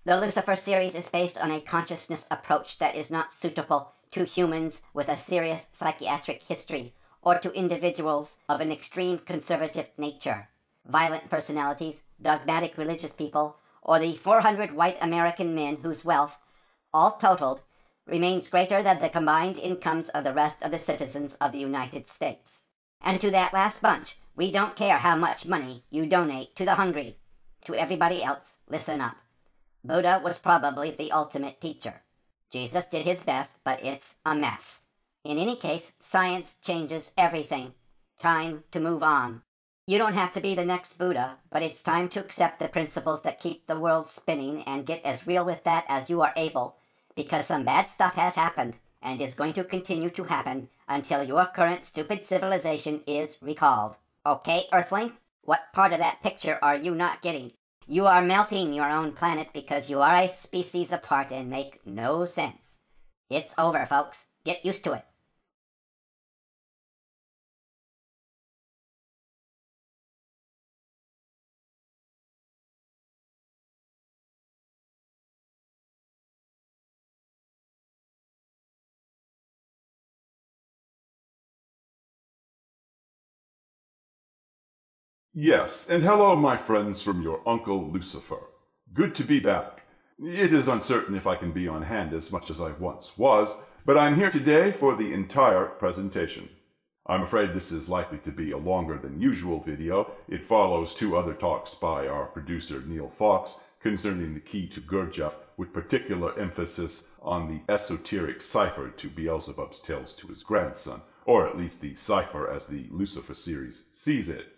The Lucifer series is based on a consciousness approach that is not suitable to humans with a serious psychiatric history or to individuals of an extreme conservative nature, violent personalities, dogmatic religious people, or the 400 white American men whose wealth, all totaled, remains greater than the combined incomes of the rest of the citizens of the United States. And to that last bunch, we don't care how much money you donate to the hungry. To everybody else, listen up. Buddha was probably the ultimate teacher. Jesus did his best, but it's a mess. In any case, science changes everything. Time to move on. You don't have to be the next Buddha, but it's time to accept the principles that keep the world spinning and get as real with that as you are able, because some bad stuff has happened, and is going to continue to happen until your current stupid civilization is recalled. Okay, Earthling? What part of that picture are you not getting? You are melting your own planet because you are a species apart and make no sense. It's over, folks. Get used to it. Yes, and hello, my friends from your Uncle Lucifer. Good to be back. It is uncertain if I can be on hand as much as I once was, but I'm here today for the entire presentation. I'm afraid this is likely to be a longer than usual video. It follows two other talks by our producer Neil Fox concerning the key to Gurdjieff, with particular emphasis on the esoteric cipher to Beelzebub's tales to his grandson, or at least the cipher as the Lucifer series sees it.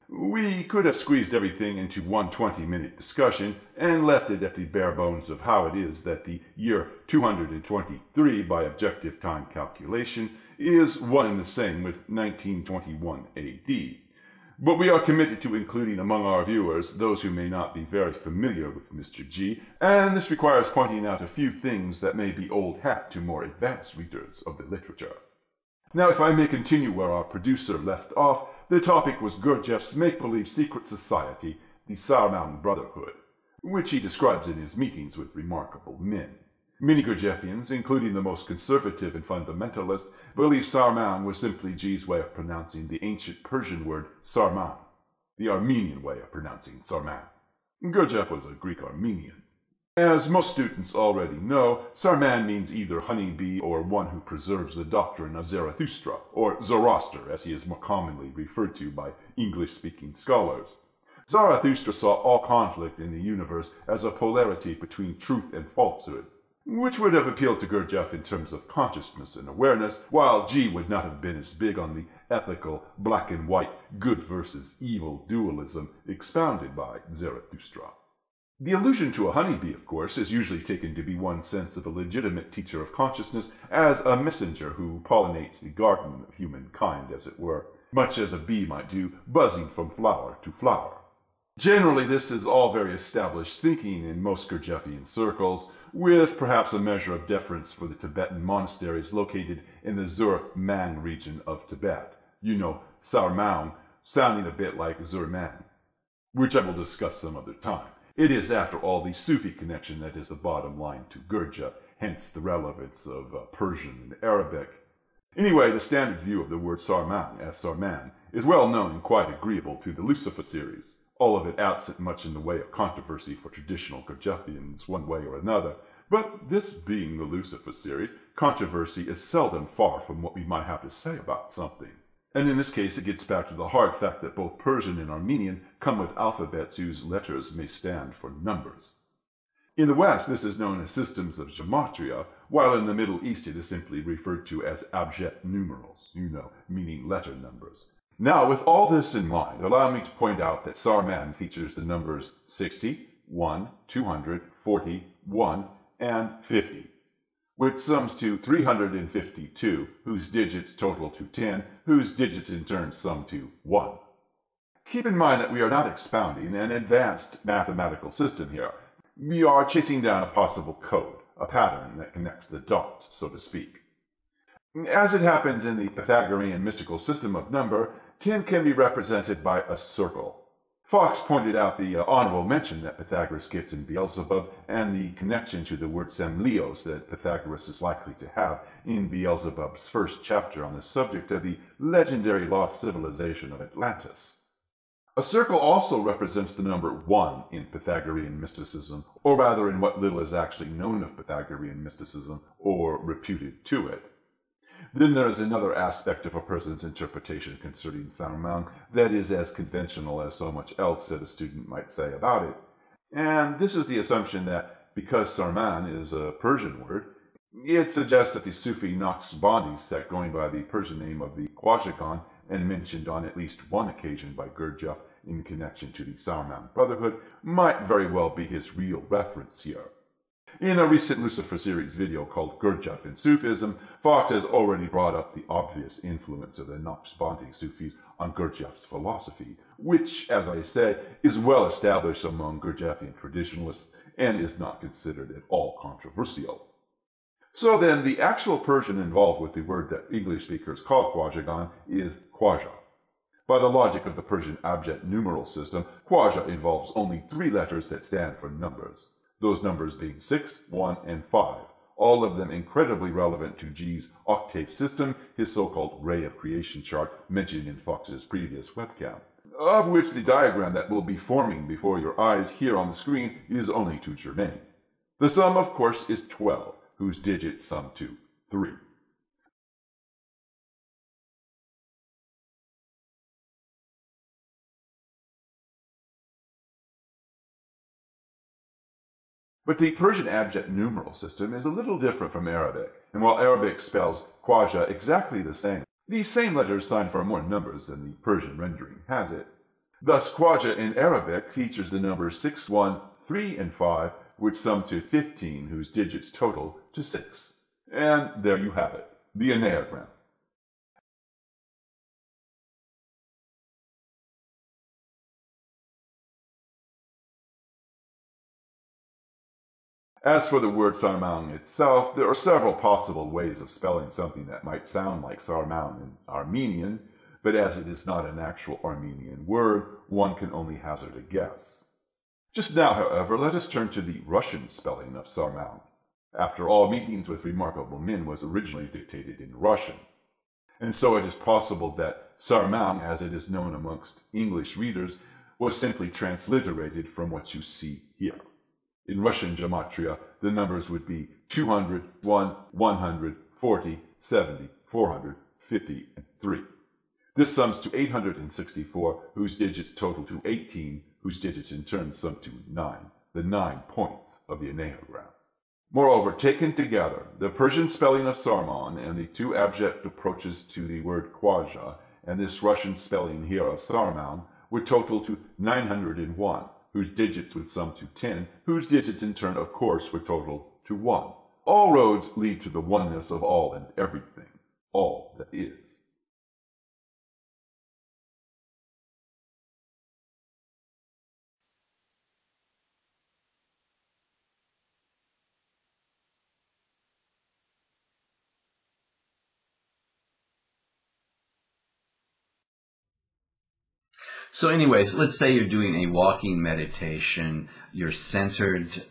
We could have squeezed everything into one 20-minute discussion and left it at the bare bones of how it is that the year 223 by objective time calculation is one and the same with 1921 AD. But we are committed to including among our viewers those who may not be very familiar with Mr. G, and this requires pointing out a few things that may be old hat to more advanced readers of the literature. Now, if I may continue where our producer left off, the topic was Gurdjieff's make-believe secret society, the Sarmoung Brotherhood, which he describes in his meetings with remarkable men. Many Gurdjieffians, including the most conservative and fundamentalist, believe Sarmoung was simply G's way of pronouncing the ancient Persian word Sarmang, the Armenian way of pronouncing Sarmang. Gurdjieff was a Greek Armenian. As most students already know, Sarmang means either honeybee or one who preserves the doctrine of Zarathustra, or Zoroaster as he is more commonly referred to by English-speaking scholars. Zarathustra saw all conflict in the universe as a polarity between truth and falsehood, which would have appealed to Gurdjieff in terms of consciousness and awareness, while G would not have been as big on the ethical, black and white, good versus evil dualism expounded by Zarathustra. The allusion to a honeybee, of course, is usually taken to be one sense of a legitimate teacher of consciousness as a messenger who pollinates the garden of humankind, as it were, much as a bee might do, buzzing from flower to flower. Generally, this is all very established thinking in most Gurdjieffian circles, with perhaps a measure of deference for the Tibetan monasteries located in the Zur-Man region of Tibet. You know, Sarmoung, sounding a bit like Zur-Man, which I will discuss some other time. It is, after all, the Sufi connection that is the bottom line to Gurdjieff, hence the relevance of Persian and Arabic. Anyway, the standard view of the word Sarmoung as Sarman is well known and quite agreeable to the Lucifer series, all of it absent much in the way of controversy for traditional Gurdjieffians one way or another. But this being the Lucifer series, controversy is seldom far from what we might have to say about something. And in this case, it gets back to the hard fact that both Persian and Armenian come with alphabets whose letters may stand for numbers. In the West, this is known as systems of gematria, while in the Middle East it is simply referred to as abjad numerals, meaning letter numbers. Now, with all this in mind, allow me to point out that Sarman features the numbers 60, 1, 200, 40, 1, and 50. Which sums to 352, whose digits total to 10, whose digits in turn sum to 1. Keep in mind that we are not expounding an advanced mathematical system here. We are chasing down a possible code, a pattern that connects the dots, so to speak. As it happens in the Pythagorean mystical system of number, 10 can be represented by a circle. Fox pointed out the honorable mention that Pythagoras gets in Beelzebub and the connection to the word semlios that Pythagoras is likely to have in Beelzebub's first chapter on the subject of the legendary lost civilization of Atlantis. A circle also represents the number 1 in Pythagorean mysticism, or rather in what little is actually known of Pythagorean mysticism or reputed to it. Then there is another aspect of a person's interpretation concerning Sarmoung that is as conventional as so much else that a student might say about it. And this is the assumption that because Sarmoung is a Persian word, it suggests that the Sufi Naqshbandi sect going by the Persian name of the Khwajagan and mentioned on at least one occasion by Gurdjieff in connection to the Sarmoung Brotherhood might very well be his real reference here. In a recent Lucifer series video called Gurdjieff in Sufism, Fox has already brought up the obvious influence of the Naqshbandi Sufis on Gurdjieff's philosophy, which, as I say, is well established among Gurdjieffian traditionalists and is not considered at all controversial. So then, the actual Persian involved with the word that English speakers call Khwajagan is Khwaja. By the logic of the Persian abjad numeral system, Khwaja involves only 3 letters that stand for numbers. Those numbers being 6, 1, and 5, all of them incredibly relevant to G's octave system, his so-called ray of creation chart mentioned in Fox's previous webcam, of which the diagram that will be forming before your eyes here on the screen is only too germane. The sum, of course, is 12, whose digits sum to 3. But the Persian abjad numeral system is a little different from Arabic, and while Arabic spells Khwaja exactly the same, these same letters sign for more numbers than the Persian rendering has it. Thus, Khwaja in Arabic features the numbers 6, 1, 3, and 5, which sum to 15, whose digits total to 6. And there you have it, the Enneagram. As for the word Sarmoung itself, there are several possible ways of spelling something that might sound like Sarmoung in Armenian, but as it is not an actual Armenian word, one can only hazard a guess. Just now, however, let us turn to the Russian spelling of Sarmoung. After all, Meetings with Remarkable Men was originally dictated in Russian, and so it is possible that Sarmoung, as it is known amongst English readers, was simply transliterated from what you see here. In Russian gematria, the numbers would be 200, 1, 100, 40, 70, 400, 50, and 3. This sums to 864, whose digits total to 18, whose digits in turn sum to 9, the 9 points of the Enneagram. Moreover, taken together, the Persian spelling of Sarmoung and the 2 abjad approaches to the word Khwaja and this Russian spelling here of Sarmoung would total to 901. Whose digits would sum to 10, whose digits in turn, of course, would total to 1. All roads lead to the oneness of all and everything, all that is. So anyways, let's say you're doing a walking meditation, you're centered,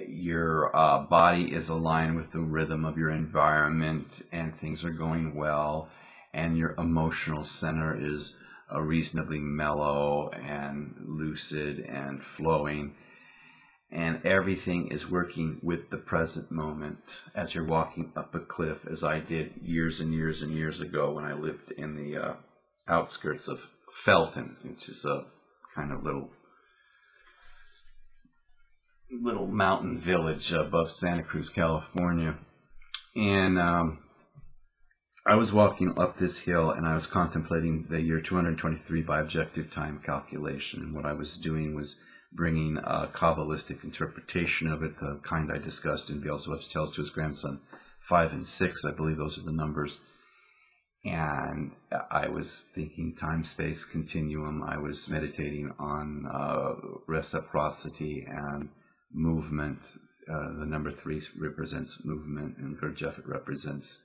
your body is aligned with the rhythm of your environment, and things are going well, and your emotional center is reasonably mellow and lucid and flowing, and everything is working with the present moment as you're walking up a cliff, as I did years and years and years ago when I lived in the outskirts of Felton, which is a kind of little mountain village above Santa Cruz, California. And I was walking up this hill and I was contemplating the year 223 by objective time calculation. And what I was doing was bringing a Kabbalistic interpretation of it, the kind I discussed in Beelzebub's Tales to his grandson, 5 and 6, I believe those are the numbers. And I was thinking time-space continuum. I was meditating on reciprocity and movement, The number 3 represents movement, and Gurdjieff, it represents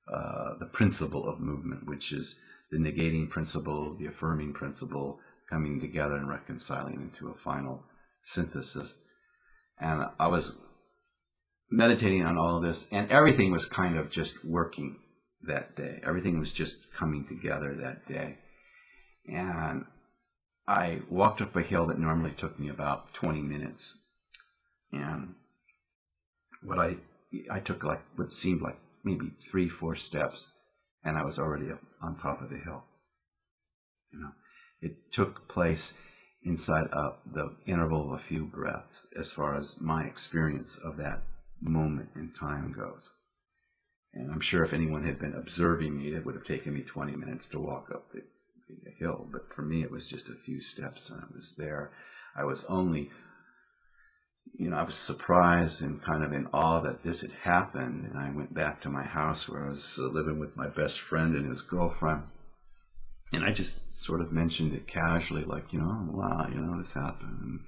the principle of movement, which is the negating principle, the affirming principle, coming together and reconciling into a final synthesis. And I was meditating on all of this, and everything was kind of just working that day. Everything was just coming together that day. And I walked up a hill that normally took me about 20 minutes. And what I took like what seemed like maybe 3-4 steps, and I was already up on top of the hill. You know, it took place inside of the interval of a few breaths as far as my experience of that moment in time goes. And I'm sure if anyone had been observing me, it would have taken me 20 minutes to walk up the hill. But for me, it was just a few steps, and I was there. I was only, I was surprised and kind of in awe that this had happened. And I went back to my house where I was living with my best friend and his girlfriend. And I just sort of mentioned it casually, like, wow, this happened. And,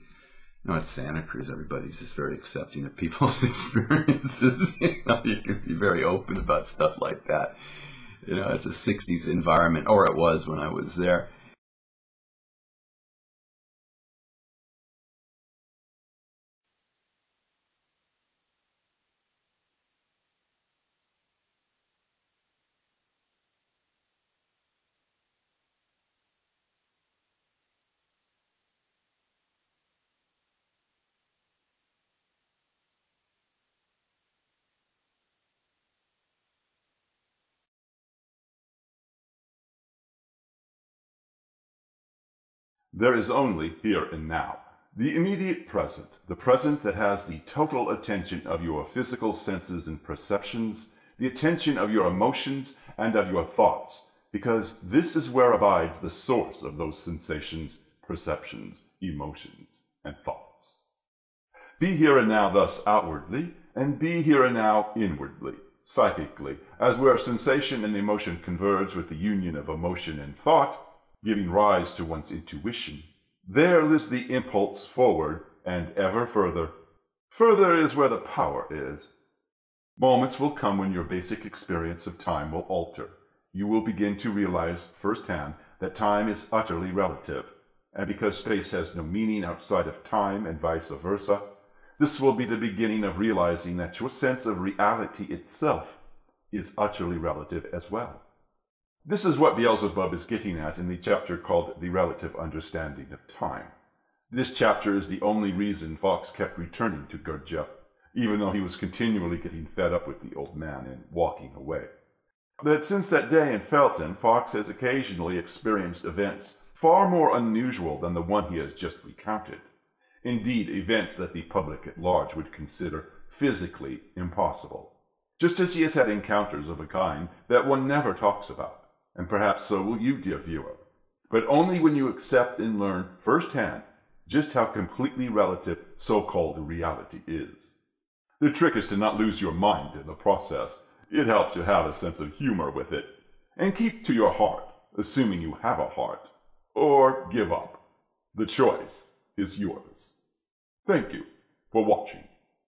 at Santa Cruz, everybody's just very accepting of people's experiences. You can be very open about stuff like that. It's a 60s environment, or it was when I was there. There is only here and now, the immediate present, the present that has the total attention of your physical senses and perceptions, the attention of your emotions and of your thoughts, because this is where abides the source of those sensations, perceptions, emotions, and thoughts. Be here and now thus outwardly, and be here and now inwardly, psychically, as where sensation and emotion converge with the union of emotion and thought, giving rise to one's intuition. There lives the impulse forward and ever further. Further is where the power is. Moments will come when your basic experience of time will alter. You will begin to realize firsthand that time is utterly relative, and because space has no meaning outside of time and vice versa, this will be the beginning of realizing that your sense of reality itself is utterly relative as well. This is what Beelzebub is getting at in the chapter called The Relative Understanding of Time. This chapter is the only reason Fox kept returning to Gurdjieff, even though he was continually getting fed up with the old man and walking away. But since that day in Felton, Fox has occasionally experienced events far more unusual than the one he has just recounted. Indeed, events that the public at large would consider physically impossible. Just as he has had encounters of a kind that one never talks about. And perhaps so will you, dear viewer, but only when you accept and learn firsthand just how completely relative so-called reality is. The trick is to not lose your mind in the process. It helps to have a sense of humor with it, and keep to your heart, assuming you have a heart, or give up. The choice is yours. Thank you for watching.